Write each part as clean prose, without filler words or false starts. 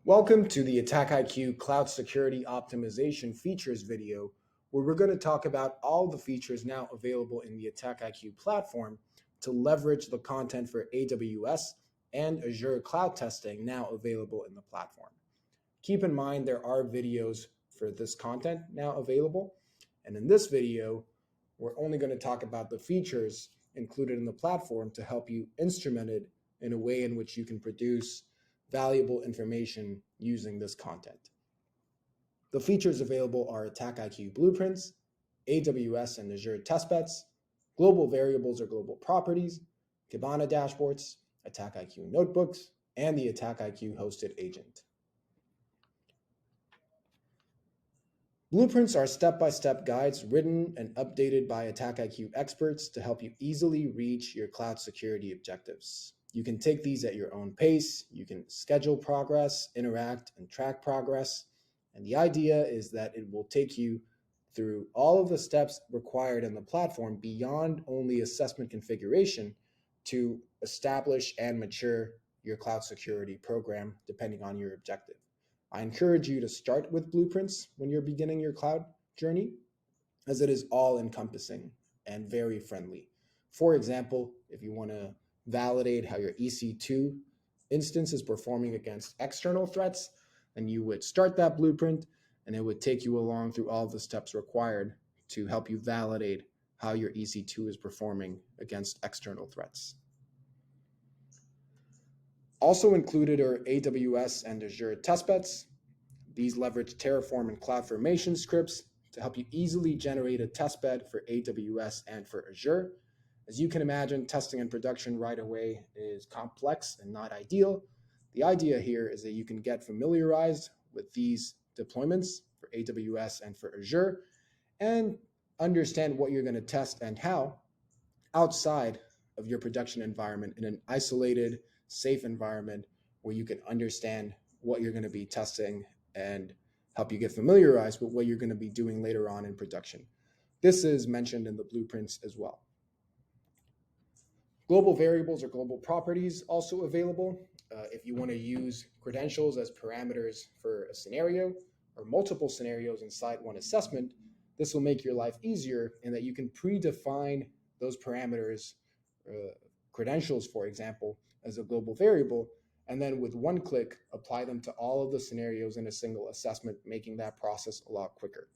Welcome to the AttackIQ Cloud Security Optimization Features video, where we're going to talk about all the features now available in the AttackIQ platform to leverage the content for AWS and Azure cloud testing now available in the platform. Keep in mind there are videos for this content now available, and in this video, we're only going to talk about the features included in the platform to help you instrument it in a way in which you can produce valuable information using this content. The features available are AttackIQ blueprints, AWS and Azure testbeds, global variables or global properties, Kibana dashboards, AttackIQ notebooks, and the AttackIQ hosted agent. Blueprints are step-by-step guides written and updated by AttackIQ experts to help you easily reach your cloud security objectives. You can take these at your own pace, you can schedule progress, interact, and track progress. And the idea is that it will take you through all of the steps required in the platform beyond only assessment configuration to establish and mature your cloud security program depending on your objective. I encourage you to start with blueprints when you're beginning your cloud journey, as it is all encompassing and very friendly. For example, if you want to validate how your EC2 instance is performing against external threats, then you would start that blueprint and it would take you along through all the steps required to help you validate how your EC2 is performing against external threats. Also included are AWS and Azure testbeds. These leverage Terraform and CloudFormation scripts to help you easily generate a testbed for AWS and for Azure. As you can imagine, testing in production right away is complex and not ideal. The idea here is that you can get familiarized with these deployments for AWS and for Azure and understand what you're going to test and how outside of your production environment in an isolated, safe environment where you can understand what you're going to be testing and help you get familiarized with what you're going to be doing later on in production. This is mentioned in the blueprints as well. Global variables or global properties also available. If you want to use credentials as parameters for a scenario or multiple scenarios inside one assessment, this will make your life easier in that you can predefine those parameters, credentials, for example, as a global variable, and then with one click, apply them to all of the scenarios in a single assessment, making that process a lot quicker.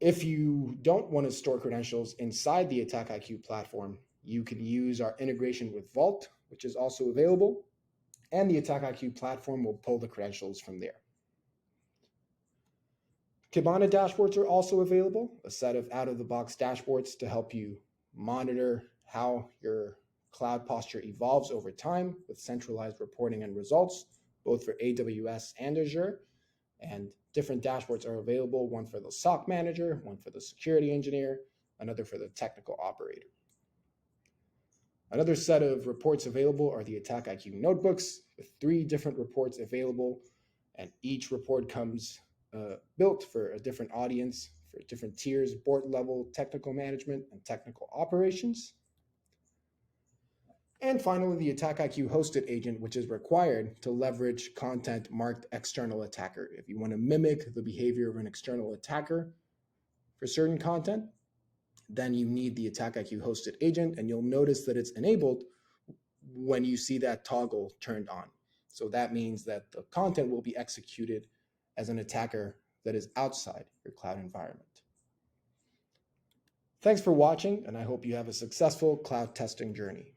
If you don't want to store credentials inside the AttackIQ platform, you can use our integration with Vault, which is also available, and the AttackIQ platform will pull the credentials from there. Kibana dashboards are also available, a set of out-of-the-box dashboards to help you monitor how your cloud posture evolves over time with centralized reporting and results, both for AWS and Azure. And different dashboards are available, one for the SOC manager, one for the security engineer, another for the technical operator. Another set of reports available are the AttackIQ notebooks with 3 different reports available, and each report comes built for a different audience, for different tiers, board level, technical management, and technical operations. And finally, the AttackIQ hosted agent, which is required to leverage content marked external attacker. If you want to mimic the behavior of an external attacker for certain content, then you need the AttackIQ hosted agent, and you'll notice that it's enabled when you see that toggle turned on. So that means that the content will be executed as an attacker that is outside your cloud environment. Thanks for watching, and I hope you have a successful cloud testing journey.